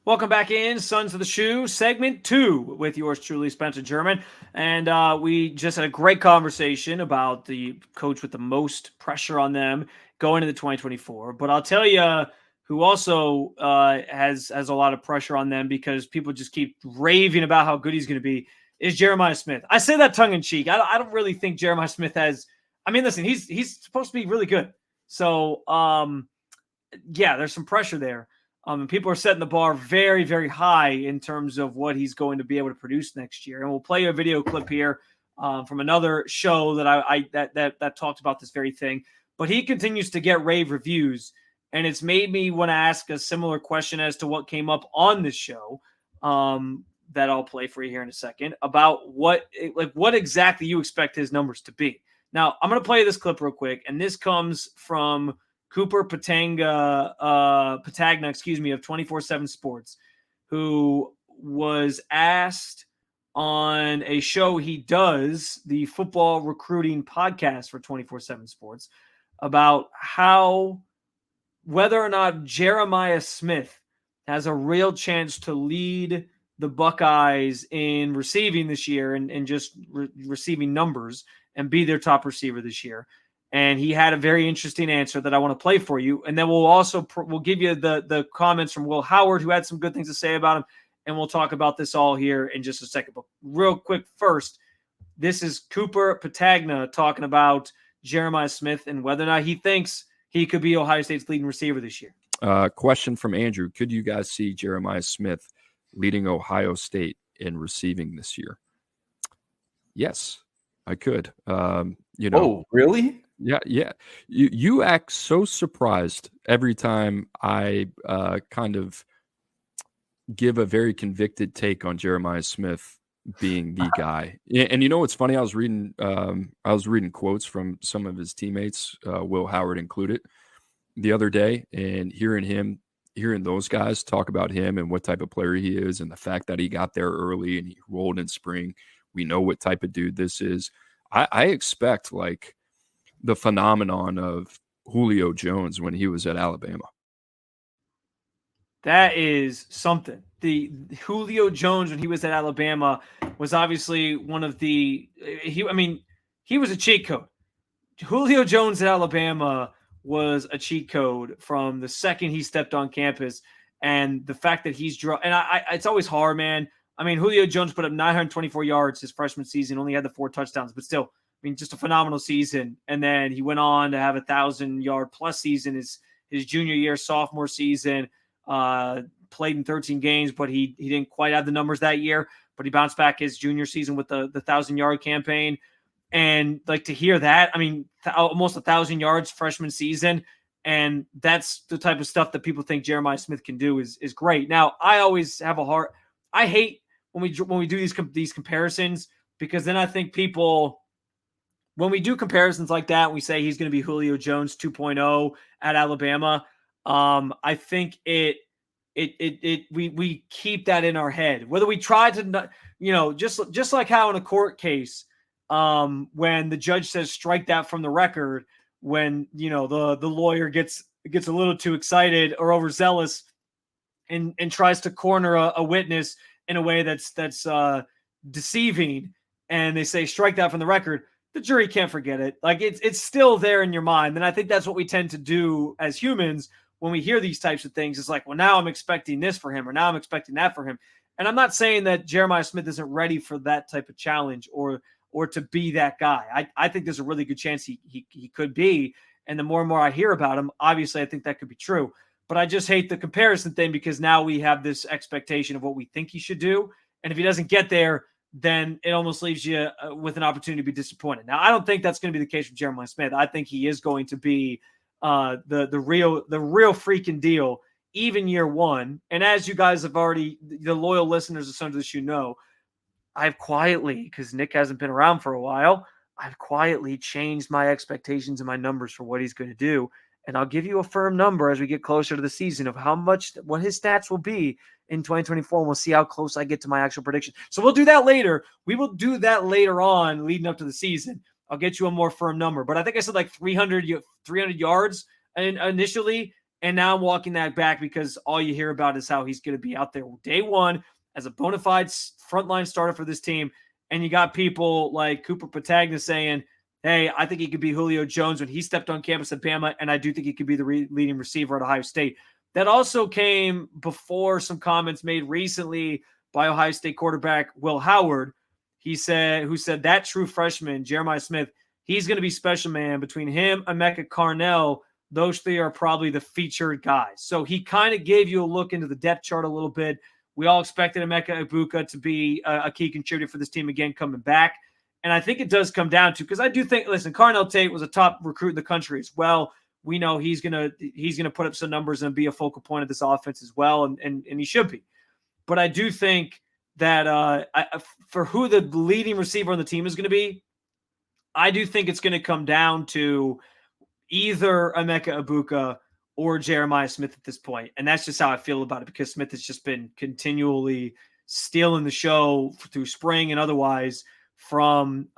Welcome back in, Sons of the Shoe, segment 2 with yours truly, Spencer German. And we just had a great conversation about the coach with the most pressure on them going into 2024. But I'll tell you who also has a lot of pressure on them because people just keep raving about how good he's going to be is Jeremiah Smith. I say that tongue in cheek. I don't really think Jeremiah Smith has. I mean, listen, he's supposed to be really good. So, yeah, there's some pressure there. And people are setting the bar very, very high in terms of what he's going to be able to produce next year. And we'll play a video clip here from another show that that talked about this very thing. But he continues to get rave reviews, and it's made me want to ask a similar question as to what came up on this show that I'll play for you here in a second about what exactly you expect his numbers to be. Now, I'm going to play this clip real quick, and this comes from Cooper Patagna, of 24/7 Sports, who was asked on a show he does, the football recruiting podcast for 24/7 Sports, about whether or not Jeremiah Smith has a real chance to lead the Buckeyes in receiving this year and just receiving numbers and be their top receiver this year. And he had a very interesting answer that I want to play for you. And then we'll give you the comments from Will Howard, who had some good things to say about him. And we'll talk about this all here in just a second. But real quick first, this is Cooper Patagna talking about Jeremiah Smith and whether or not he thinks he could be Ohio State's leading receiver this year. Question from Andrew. Could you guys see Jeremiah Smith leading Ohio State in receiving this year? Yes, I could. Oh, really? Yeah. You act so surprised every time I kind of give a very convicted take on Jeremiah Smith being the guy. And you know what's funny? I was reading quotes from some of his teammates, Will Howard included, the other day, and hearing those guys talk about him and what type of player he is, and the fact that he got there early and he rolled in spring. We know what type of dude this is. I expect like the phenomenon of Julio Jones when he was at Alabama. That is something. The Julio Jones when he was at Alabama was obviously one of the he was a cheat code. Julio Jones at Alabama was a cheat code from the second he stepped on campus, and the fact that he's it's always hard, man. I mean, Julio Jones put up 924 yards his freshman season, only had the 4 touchdowns, but still, I mean, just a phenomenal season. And then he went on to have 1,000-yard plus season his junior year, sophomore season. Played in 13 games, but he didn't quite have the numbers that year. But he bounced back his junior season with the 1,000-yard campaign. And like to hear that, I mean, almost 1,000 yards freshman season, and that's the type of stuff that people think Jeremiah Smith can do is great. Now, I always have a heart. I hate when we do these comparisons, because then I think people, when we do comparisons like that, and we say he's going to be Julio Jones 2.0 at Alabama. I think we keep that in our head. Whether we try to, just like how in a court case, when the judge says strike that from the record, when the lawyer gets a little too excited or overzealous and tries to corner a witness in a way that's deceiving, and they say strike that from the record, the jury can't forget it. Like it's still there in your mind. And I think that's what we tend to do as humans when we hear these types of things. It's like, well, now I'm expecting this for him, or now I'm expecting that for him. And I'm not saying that Jeremiah Smith isn't ready for that type of challenge or to be that guy. I think there's a really good chance he could be. And the more and more I hear about him, obviously I think that could be true. But I just hate the comparison thing, because now we have this expectation of what we think he should do. And if he doesn't get there, then it almost leaves you with an opportunity to be disappointed. Now, I don't think that's going to be the case with Jeremiah Smith. I think he is going to be the real freaking deal, even year one. And as you guys have already, the loyal listeners of Sons of the Shoe know, I've quietly, because Nick hasn't been around for a while, I've quietly changed my expectations and my numbers for what he's going to do. And I'll give you a firm number as we get closer to the season of what his stats will be in 2024. And we'll see how close I get to my actual prediction. So we'll do that later. We will do that later on leading up to the season. I'll get you a more firm number. But I think I said like 300 yards initially, And now I'm walking that back because all you hear about is how he's going to be out there day one as a bona fide frontline starter for this team. And you got people like Cooper Patagna saying, hey, I think he could be Julio Jones when he stepped on campus at Bama, and I do think he could be the leading receiver at Ohio State. That also came before some comments made recently by Ohio State quarterback Will Howard. Who said that true freshman, Jeremiah Smith, he's going to be special, man. Between him, Emeka Carnell, those three are probably the featured guys. So he kind of gave you a look into the depth chart a little bit. We all expected Emeka Egbuka to be a key contributor for this team again coming back. And I think it does come down to, because I do think, listen, Carnell Tate was a top recruit in the country as well. We know he's gonna put up some numbers and be a focal point of this offense as well, and he should be. But I do think that for who the leading receiver on the team is going to be, I do think it's going to come down to either Emeka Egbuka or Jeremiah Smith at this point. And that's just how I feel about it, because Smith has just been continually stealing the show through spring and otherwise from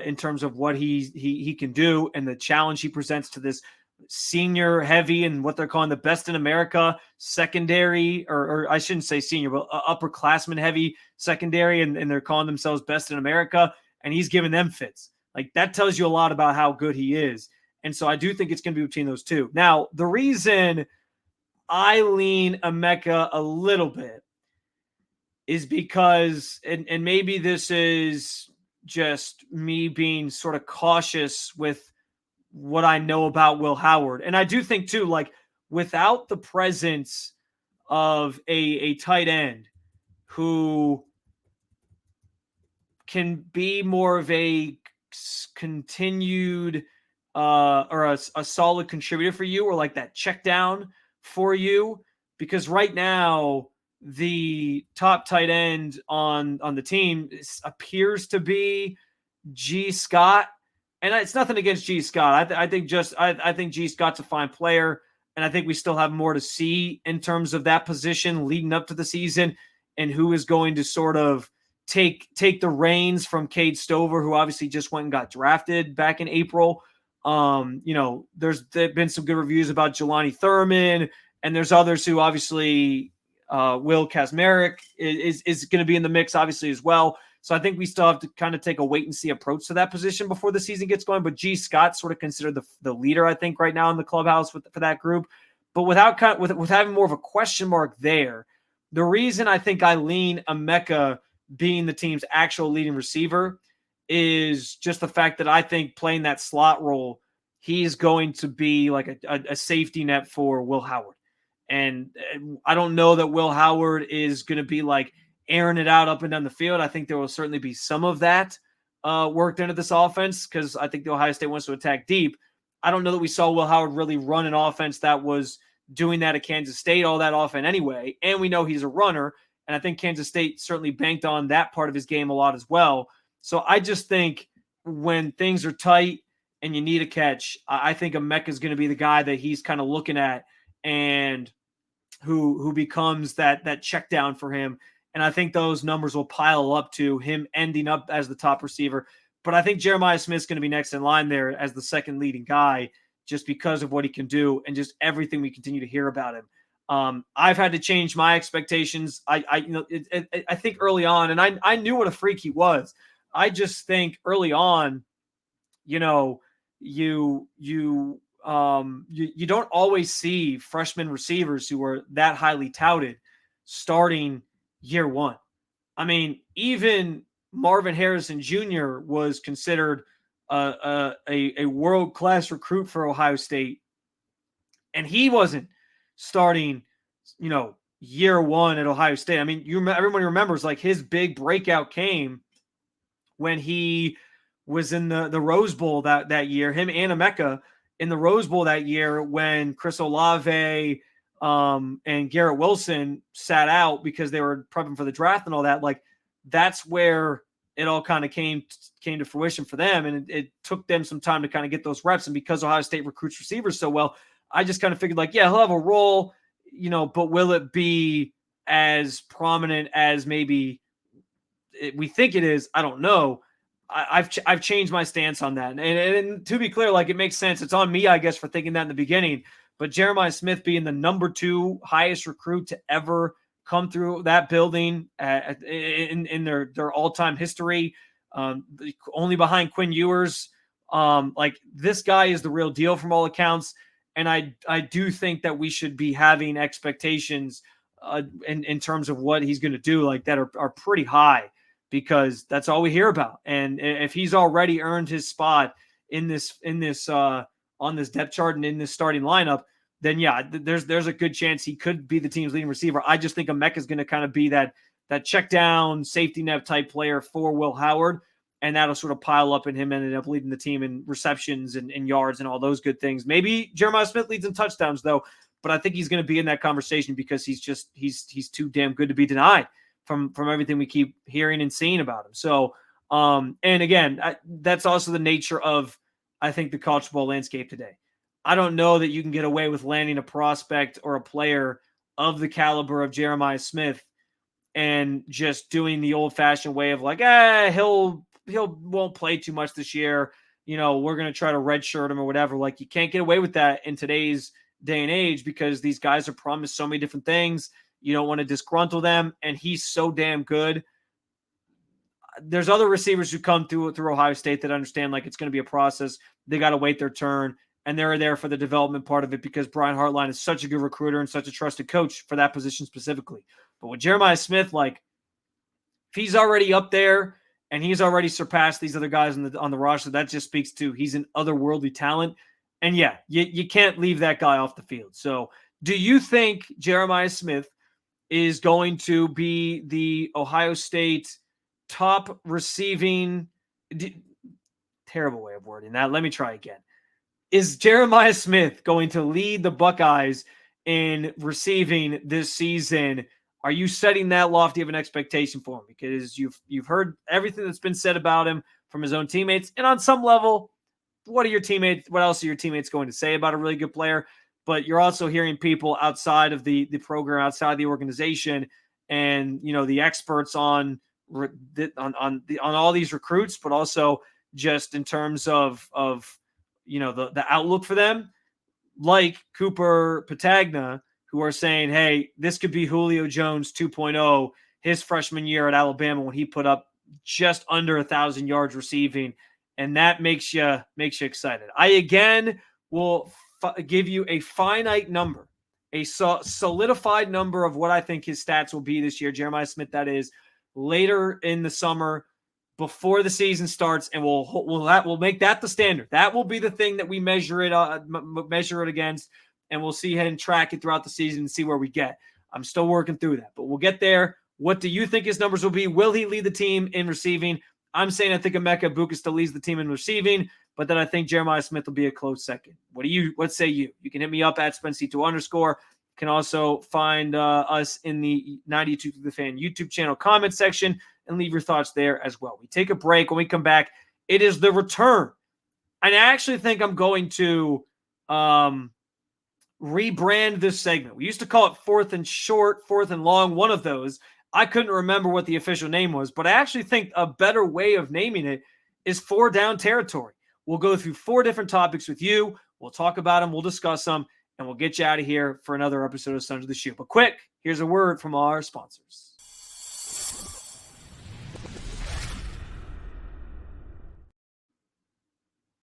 in terms of what he can do and the challenge he presents to this senior heavy and what they're calling the best in America secondary, or I shouldn't say senior, but upperclassman heavy secondary. And they're calling themselves best in America. And he's giving them fits. Like, that tells you a lot about how good he is. And so I do think it's going to be between those two. Now, the reason I lean Emeka a little bit is because, and maybe this is just me being sort of cautious with what I know about Will Howard. And I do think too, like, without the presence of a tight end who can be more of a continued or a solid contributor for you, or like that check down for you, because right now the top tight end on the team appears to be G. Scott. And it's nothing against G. Scott. I think G. Scott's a fine player, and I think we still have more to see in terms of that position leading up to the season and who is going to sort of take the reins from Cade Stover, who obviously just went and got drafted back in April. There's been some good reviews about Jelani Thurman, and there's others who obviously Will Kazmarek is going to be in the mix obviously as well. So I think we still have to kind of take a wait and see approach to that position before the season gets going. But G. Scott's sort of considered the leader, I think, right now in the clubhouse for that group. But with having more of a question mark there, the reason I think I lean Emeka being the team's actual leading receiver is just the fact that I think playing that slot role, he's going to be like a safety net for Will Howard. And I don't know that Will Howard is going to be like airing it out up and down the field. I think there will certainly be some of that worked into this offense, because I think the Ohio State wants to attack deep. I don't know that we saw Will Howard really run an offense that was doing that at Kansas State all that often anyway. And we know he's a runner. And I think Kansas State certainly banked on that part of his game a lot as well. So I just think when things are tight and you need a catch, I think Emeka is going to be the guy that he's kind of looking at and who becomes that check down for him. And I think those numbers will pile up to him ending up as the top receiver. But I think Jeremiah Smith's going to be next in line there as the second leading guy, just because of what he can do and just everything we continue to hear about him. I've had to change my expectations. I think early on, and I knew what a freak he was. I just think early on, you don't always see freshman receivers who are that highly touted starting year one. I mean, even Marvin Harrison Jr. was considered a world-class recruit for Ohio State, and he wasn't starting, year one at Ohio State. I mean, everybody remembers like his big breakout came when he was in the Rose Bowl that year, him and Emeka in the Rose Bowl that year, when Chris Olave and Garrett Wilson sat out because they were prepping for the draft and all that. Like, that's where it all kind of came to fruition for them. And it took them some time to kind of get those reps. And because Ohio State recruits receivers so well, I just kind of figured like, yeah, he'll have a role, but will it be as prominent as maybe we think it is? I don't know. I've changed my stance on that. And to be clear, like, it makes sense. It's on me, I guess, for thinking that in the beginning. but Jeremiah Smith being the number 2 highest recruit to ever come through that building in their all-time history, only behind Quinn Ewers. Like, this guy is the real deal from all accounts. And I do think that we should be having expectations in terms of what he's going to do like that are pretty high, because that's all we hear about. And if he's already earned his spot in this on this depth chart and in this starting lineup, then yeah, there's a good chance he could be the team's leading receiver. I just think Emeka is going to kind of be that check down safety net type player for Will Howard, and that'll sort of pile up, and him ended up leading the team in receptions and yards and all those good things. Maybe Jeremiah Smith leads in touchdowns though, but I think he's going to be in that conversation because he's too damn good to be denied from everything we keep hearing and seeing about him. So, and again, that's also the nature of, I think, the college football landscape today. I don't know that you can get away with landing a prospect or a player of the caliber of Jeremiah Smith and just doing the old-fashioned way of like, he'll won't play too much this year. We're going to try to redshirt him or whatever. Like, you can't get away with that in today's day and age, because these guys are promised so many different things. You don't want to disgruntle them, and he's so damn good. There's other receivers who come through Ohio State that understand like it's going to be a process. They got to wait their turn, and they're there for the development part of it because Brian Hartline is such a good recruiter and such a trusted coach for that position specifically. But with Jeremiah Smith, like, if he's already up there and he's already surpassed these other guys on the roster, that just speaks to he's an otherworldly talent. And yeah, you can't leave that guy off the field. So do you think Jeremiah Smith is going to be the Ohio State top receiving? Terrible way of wording that. Let me try again. Is Jeremiah Smith going to lead the Buckeyes in receiving this season? Are you setting that lofty of an expectation for him? Because you've heard everything that's been said about him from his own teammates, and on some level, what else are your teammates going to say about a really good player? But you're also hearing people outside of the program, outside of the organization, and the experts on all these recruits, but also just in terms of the outlook for them, like Cooper Patagna, who are saying, hey, this could be Julio Jones 2.0, his freshman year at Alabama when he put up just under 1,000 yards receiving. And that makes you excited. I, again, will give you a finite number, a solidified number of what I think his stats will be this year. Jeremiah Smith, that is, later in the summer before the season starts, and we'll make that the standard. That will be the thing that we measure it against, and we'll see and track it throughout the season and see where we get. I'm still working through that, but we'll get there. What do you think his numbers will be? Will he lead the team in receiving? I'm saying I think Emeka Egbuka still leads the team in receiving, but then I think Jeremiah Smith will be a close second. What say you? You can hit me up at SpenC2_. You can also find us in the 92 to the Fan YouTube channel comment section and leave your thoughts there as well. We take a break. When we come back, it is the return. And I actually think I'm going to rebrand this segment. We used to call it Fourth and Short, Fourth and Long, one of those. I couldn't remember what the official name was, but I actually think a better way of naming it is 4 Down Territory. We'll go through 4 different topics with you. We'll talk about them. We'll discuss them, and we'll get you out of here for another episode of Sons of the Shoe. But quick, here's a word from our sponsors.